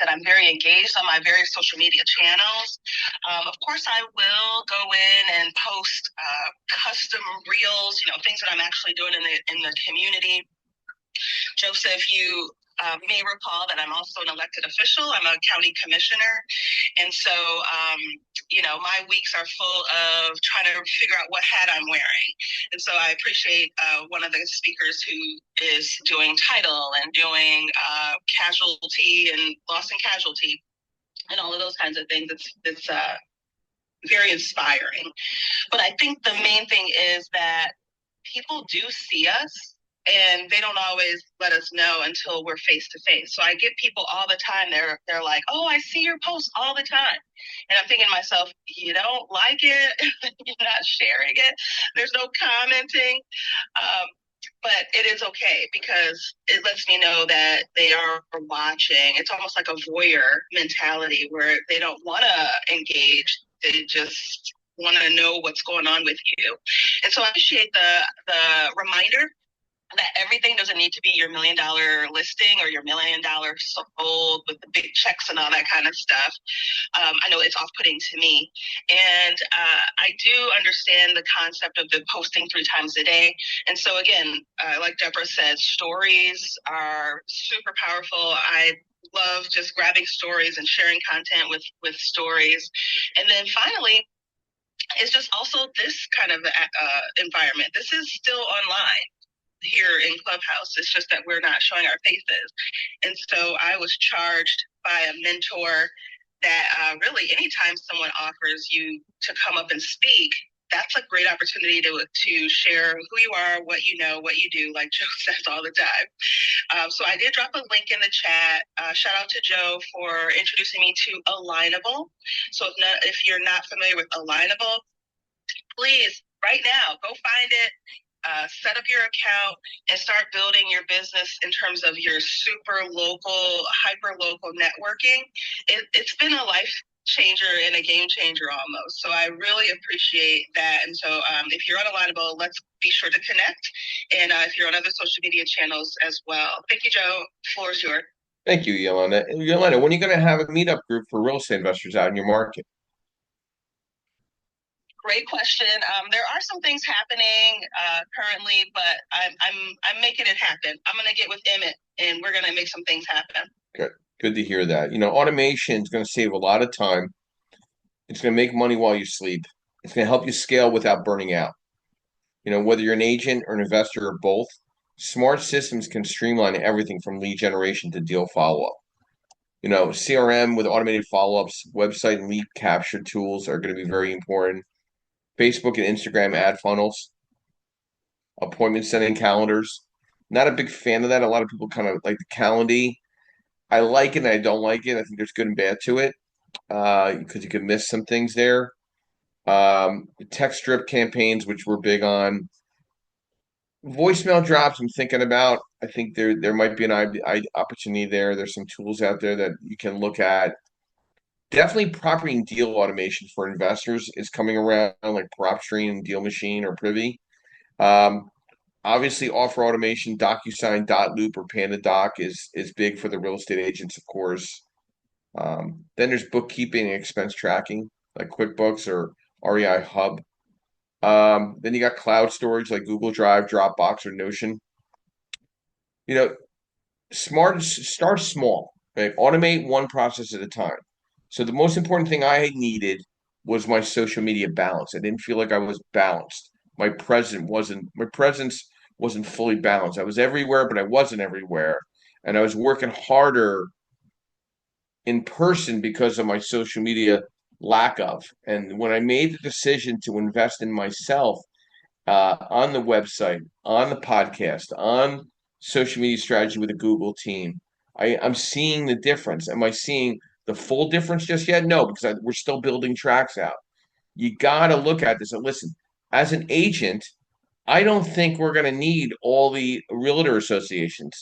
I'm very engaged on my various social media channels. Of course, I will go in and post custom reels, things that I'm actually doing in the community. Joseph, you may recall that I'm also an elected official. I'm a county commissioner. And so, my weeks are full of trying to figure out what hat I'm wearing. And so I appreciate one of the speakers who is doing title and doing casualty and loss and casualty and all of those kinds of things. It's very inspiring. But I think the main thing is that people do see us, and they don't always let us know until we're face to face. So I get people all the time. They're like, "Oh, I see your posts all the time," and I'm thinking to myself, "You don't like it? You're not sharing it. There's no commenting." But it is okay because it lets me know that they are watching. It's almost like a voyeur mentality where they don't want to engage. They just want to know what's going on with you. And so I appreciate the reminder that everything doesn't need to be your $1 million listing or your $1 million sold with the big checks and all that kind of stuff. I know it's off-putting to me. And I do understand the concept of the posting 3 times a day. And so again, like Deborah said, stories are super powerful. I love just grabbing stories and sharing content with stories. And then finally, it's just also this kind of environment. This is still online here in Clubhouse. It's just that we're not showing our faces. And so I was charged by a mentor that really anytime someone offers you to come up and speak, that's a great opportunity to share who you are, what you know, what you do, like Joe says all the time. So I did drop a link in the chat. Shout out to Joe for introducing me to Alignable. So if you're not familiar with Alignable, please, right now, go find it. Set up your account and start building your business in terms of your super local, hyper local networking. It's been a life changer and a game changer almost. So I really appreciate that. And so if you're on Alignable, let's be sure to connect. And if you're on other social media channels as well. Thank you, Joe. Floor is yours. Thank you, Yolanda. Yolanda, when are you going to have a meetup group for real estate investors out in your market? Great question. There are some things happening currently, but I'm making it happen. I'm going to get with Emmett, and we're going to make some things happen. Good to hear that. Automation is going to save a lot of time. It's going to make money while you sleep. It's going to help you scale without burning out. Whether you're an agent or an investor or both, smart systems can streamline everything from lead generation to deal follow-up. CRM with automated follow-ups, website and lead capture tools are going to be very important. Facebook and Instagram ad funnels, appointment setting calendars. Not a big fan of that. A lot of people kind of like the Calendly. I like it and I don't like it. I think there's good and bad to it because you can miss some things there. The text strip campaigns, which we're big on. Voicemail drops, I'm thinking about. I think there might be an opportunity there. There's some tools out there that you can look at. Definitely property and deal automation for investors is coming around, like PropStream, Deal Machine, or Privy. Um, Obviously, offer automation, DocuSign, Loop, or PandaDoc is big for the real estate agents, of course. Then there's bookkeeping and expense tracking, like QuickBooks or REI Hub. Then you got cloud storage like Google Drive, Dropbox, or Notion. You know, start small, right? Automate one process at a time. So the most important thing I needed was my social media balance. I didn't feel like I was balanced. My presence wasn't fully balanced. I was everywhere, but I wasn't everywhere. And I was working harder in person because of my social media lack of. And when I made the decision to invest in myself, on the website, on the podcast, on social media strategy with the Google team. I'm seeing the difference. Am I seeing the full difference just yet? No, because we're still building tracks out. You got to look at this and listen. As an agent, I don't think we're going to need all the realtor associations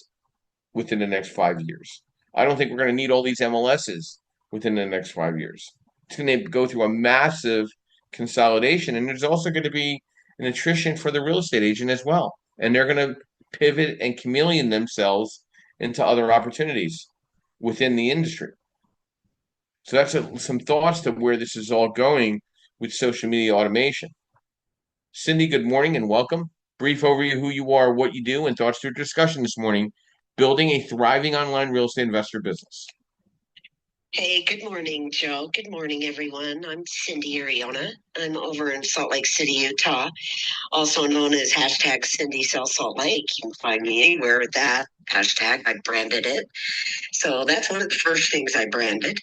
within the next 5 years. I don't think we're going to need all these MLSs within the next 5 years. It's going to go through a massive consolidation, and there's also going to be an attrition for the real estate agent as well. And they're going to pivot and chameleon themselves into other opportunities within the industry. So that's some thoughts to where this is all going with social media automation. Cindy, good morning and welcome. Brief overview of who you are, what you do, and thoughts to our discussion this morning, building a thriving online real estate investor business. Hey, good morning, Joe. Good morning, everyone. I'm Cindy Ariona. I'm over in Salt Lake City, Utah, also known as hashtag Cindy Sells Salt Lake. You can find me anywhere with that hashtag. I branded it. So that's one of the first things I branded.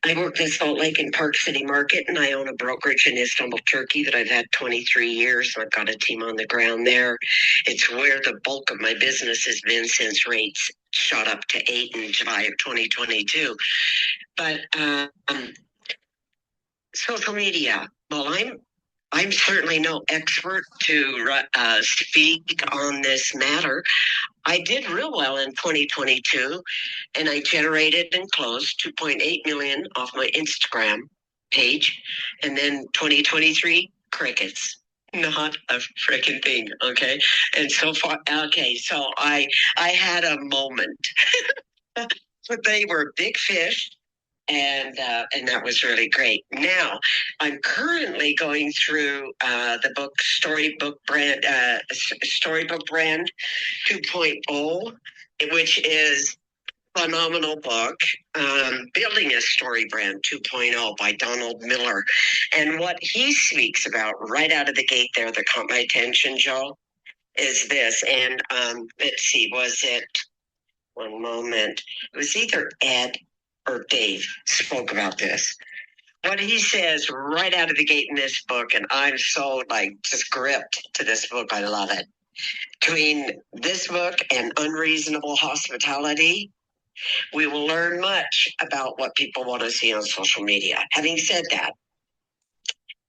I work in Salt Lake and Park City Market, and I own a brokerage in Istanbul, Turkey that I've had 23 years. I've got a team on the ground there. It's where the bulk of my business has been since rates shot up to 8 in July of 2022. But social media, well, I'm certainly no expert to speak on this matter. I did real well in 2022, and I generated and closed 2.8 million off my Instagram page. And then 2023, crickets. Not a freaking thing, okay? And so far, okay, so I had a moment, but they were big fish. And that was really great. Now, I'm currently going through the book Storybook Brand 2.0, which is a phenomenal book, Building a Story Brand 2.0 by Donald Miller. And what he speaks about right out of the gate there that caught my attention, Joe, is this. And let's see, was it one moment? It was either Ed or Dave spoke about this. What he says right out of the gate in this book, and I'm so just gripped to this book, I love it. Between this book and Unreasonable Hospitality, we will learn much about what people want to see on social media. Having said that,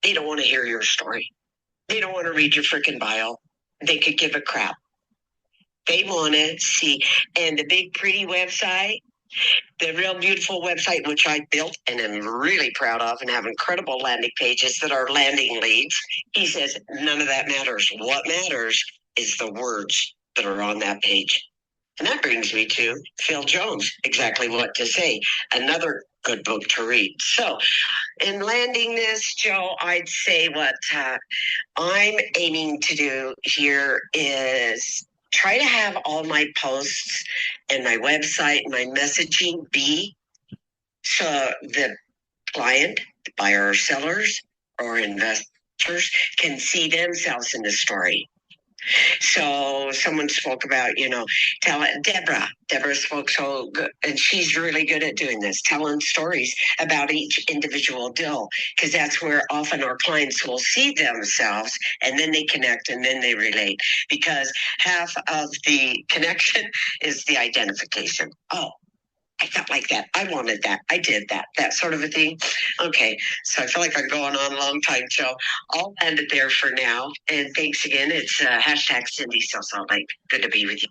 they don't want to hear your story. They don't want to read your freaking bio. They could give a crap. They want to see, and the big pretty website, the real beautiful website, which I built and am really proud of and have incredible landing pages that are landing leads. He says, none of that matters. What matters is the words that are on that page. And that brings me to Phil Jones, Exactly What to Say, another good book to read. So in landing this, Joe, I'd say what I'm aiming to do here is try to have all my posts and my website and my messaging be so the client, the buyer or sellers or investors can see themselves in the story. So someone spoke about, Deborah spoke so good, and she's really good at doing this, telling stories about each individual deal, because that's where often our clients will see themselves, and then they connect and then they relate, because half of the connection is the identification. Oh, I felt like that. I wanted that. I did that. That sort of a thing. Okay. So I feel like I'm going on a long time. So I'll end it there for now. And thanks again. It's hashtag Cindy Salt Lake. Good to be with you.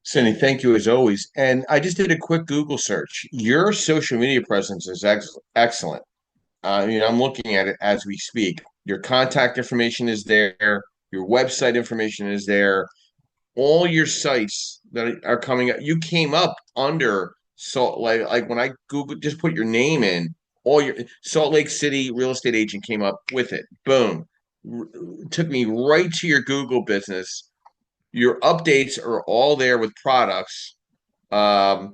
Cindy, thank you as always. And I just did a quick Google search. Your social media presence is excellent. I'm looking at it as we speak. Your contact information is there. Your website information is there. All your sites that are coming up, you came up under Salt Lake. Like when I Google, just put your name in, all your Salt Lake City real estate agent came up with it. Boom. Took me right to your Google business. Your updates are all there with products. I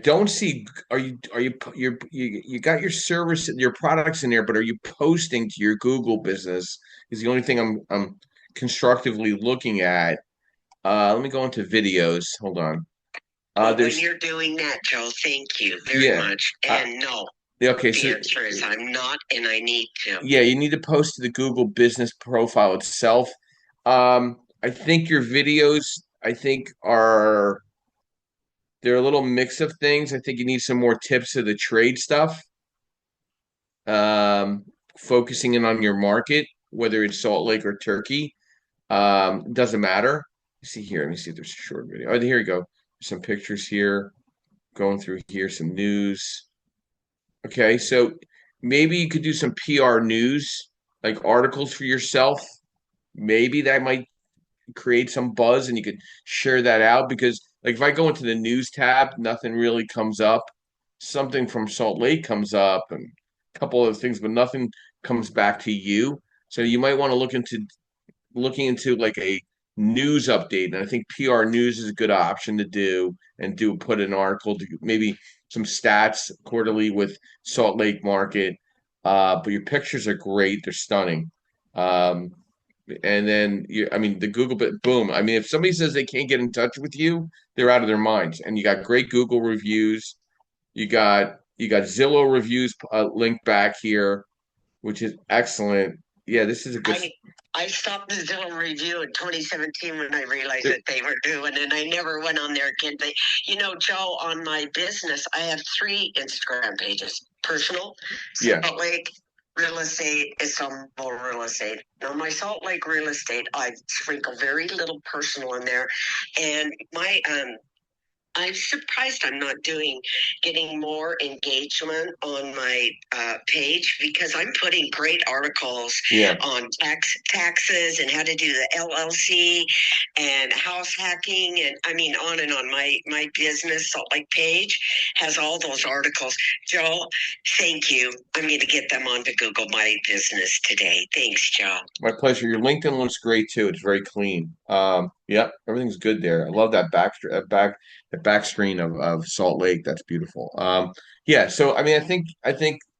don't see. You got your service, your products in there, but are you posting to your Google business? Is the only thing I'm constructively looking at. Let me go into videos. Hold on. When you're doing that, Joe, thank you very much. And no, okay. The answer is I'm not, and I need to. Yeah, you need to post to the Google business profile itself. I think your videos, they're a little mix of things. I think you need some more tips of the trade stuff. Focusing in on your market, whether it's Salt Lake or Turkey. Doesn't matter. See here. Let me see if there's a short video. Oh, here you go. Some pictures here. Going through here, some news. Okay, so maybe you could do some PR news, like articles for yourself. Maybe that might create some buzz and you could share that out because like if I go into the news tab, nothing really comes up. Something from Salt Lake comes up and a couple of things, but nothing comes back to you. So you might want to looking into like a news update. And I think PR news is a good option to do and put an article to maybe some stats quarterly with Salt Lake market. But your pictures are great. They're stunning. And then the Google, but boom. I mean, if somebody says they can't get in touch with you, they're out of their minds. And you got great Google reviews. You got Zillow reviews linked back here, which is excellent. Yeah, this is a good. I stopped the Zillow review in 2017 when I realized that they were doing, and I never went on there again. But Joe, on my business, I have 3 Instagram pages: personal, Salt Lake real estate, Istanbul real estate. Now, my Salt Lake real estate, I sprinkle very little personal in there, and I'm surprised I'm not getting more engagement on my page because I'm putting great articles on taxes and how to do the LLC and house hacking and on and on. My business Salt Lake page has all those articles. Joe, thank you. I'm going to get them onto Google My Business today. Thanks, Joe. My pleasure. Your LinkedIn looks great too. It's very clean. Everything's good there. I love that back screen of Salt Lake. That's beautiful. So I think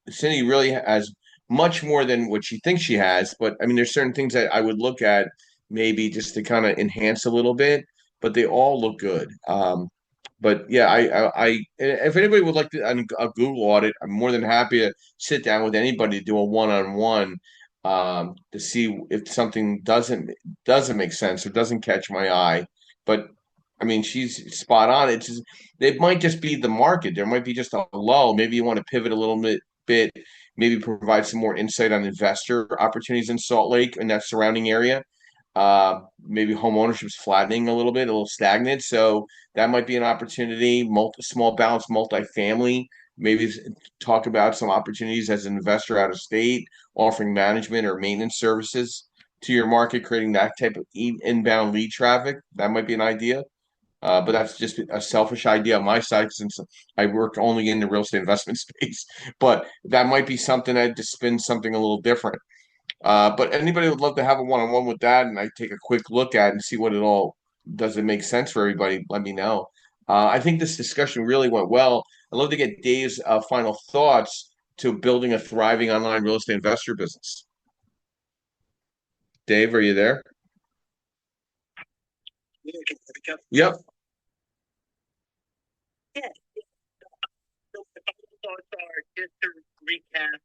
Cindy really has much more than what she thinks she has, but there's certain things that I would look at maybe just to kind of enhance a little bit, but they all look good. But yeah, I if anybody would like a Google audit, I'm more than happy to sit down with anybody to do a one-on-one to see if something doesn't make sense or doesn't catch my eye. But she's spot on. It might just be the market. There might be just a lull. Maybe you want to pivot a little bit, maybe provide some more insight on investor opportunities in Salt Lake and that surrounding area. Maybe home ownership is flattening a little stagnant. So that might be an opportunity. Small balance multifamily. Maybe talk about some opportunities as an investor out of state, offering management or maintenance services to your market, creating that type of inbound lead traffic. That might be an idea. But that's just a selfish idea on my side since I work only in the real estate investment space. But that might be something I'd just spin something a little different. But anybody would love to have a one-on-one with that, and I take a quick look at and see what it all does. It make sense for everybody? Let me know. I think this discussion really went well. I'd love to get Dave's final thoughts to building a thriving online real estate investor business. Dave, are you there? Yep. Yeah. So my thoughts are, just to recap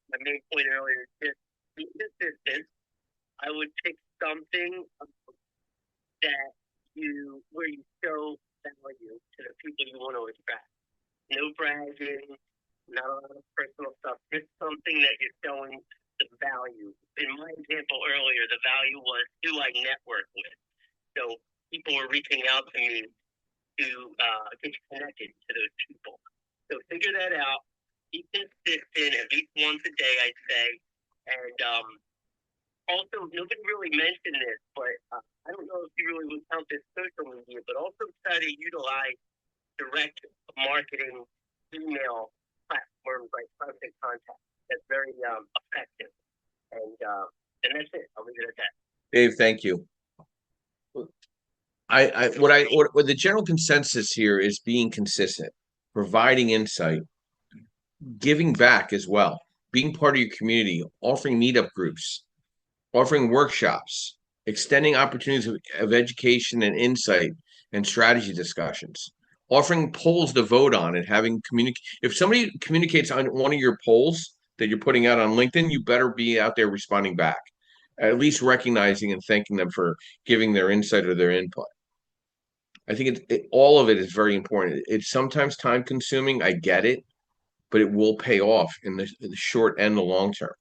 my main point earlier, just be consistent. I would pick something that where you show value to the people you want to attract. No bragging, not a lot of personal stuff, just something that you're showing the value. In my example earlier, the value was who I network with. So people were reaching out to me to get you connected to those people. So figure that out. Be consistent at least once a day, I'd say. And also, nobody really mentioned this, but I don't know if you really would count this social media, but also try to utilize direct marketing email platforms like Constant Contact. That's very effective. And that's it. I'll leave it at that. Dave, thank you. What the general consensus here is being consistent, providing insight, giving back as well, being part of your community, offering meetup groups, offering workshops, extending opportunities of education and insight and strategy discussions, offering polls to vote on and having if somebody communicates on one of your polls that you're putting out on LinkedIn, you better be out there responding back, at least recognizing and thanking them for giving their insight or their input. I think all of it is very important. It's sometimes time consuming. I get it, but it will pay off in the short and the long term.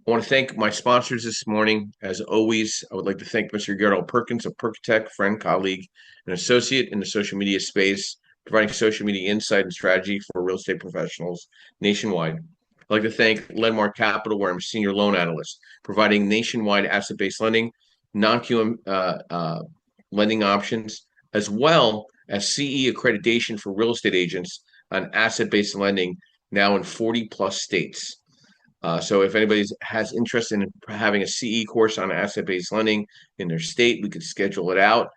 I want to thank my sponsors this morning. As always, I would like to thank Mr. Gerald Perkins of Perkatech, friend, colleague, and associate in the social media space, providing social media insight and strategy for real estate professionals nationwide. I'd like to thank Lenmark Capital, where I'm a senior loan analyst, providing nationwide asset-based lending, non-QM lending options, as well as CE accreditation for real estate agents on asset-based lending now in 40 plus states. So if anybody has interest in having a CE course on asset-based lending in their state, we could schedule it out.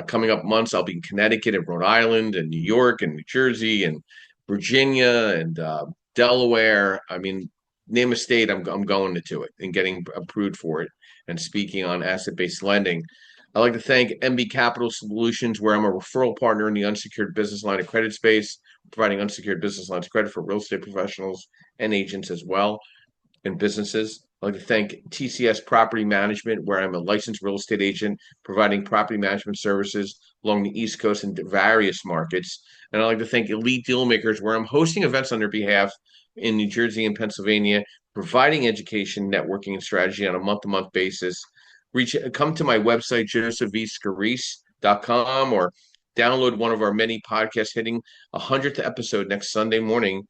Coming up months, I'll be in Connecticut and Rhode Island and New York and New Jersey and Virginia and Delaware. I mean, name a state, I'm going to it and getting approved for it and speaking on asset-based lending. I'd like to thank MB Capital Solutions, where I'm a referral partner in the unsecured business line of credit space, providing unsecured business lines of credit for real estate professionals and agents as well, and businesses. I'd like to thank TCS Property Management, where I'm a licensed real estate agent, providing property management services along the East Coast and various markets. And I'd like to thank Elite Dealmakers, where I'm hosting events on their behalf in New Jersey and Pennsylvania, providing education, networking, and strategy on a month-to-month basis. Come to my website, josephvscarice.com, or download one of our many podcasts hitting 100th episode next Sunday morning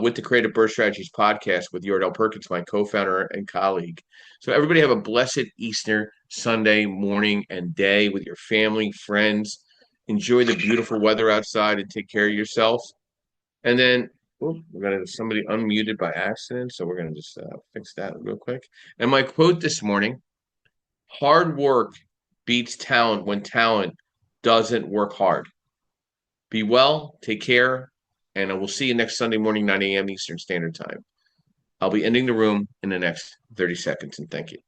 with the Creative Birth Strategies podcast with Yordell Perkins, my co-founder and colleague. So everybody have a blessed Easter Sunday morning and day with your family, friends. Enjoy the beautiful weather outside and take care of yourself. And then we're going to somebody unmuted by accident, so we're going to just fix that real quick. And my quote this morning: hard work beats talent when talent doesn't work hard. Be well, take care, and I will see you next Sunday morning, 9 a.m. Eastern Standard Time. I'll be ending the room in the next 30 seconds, and thank you.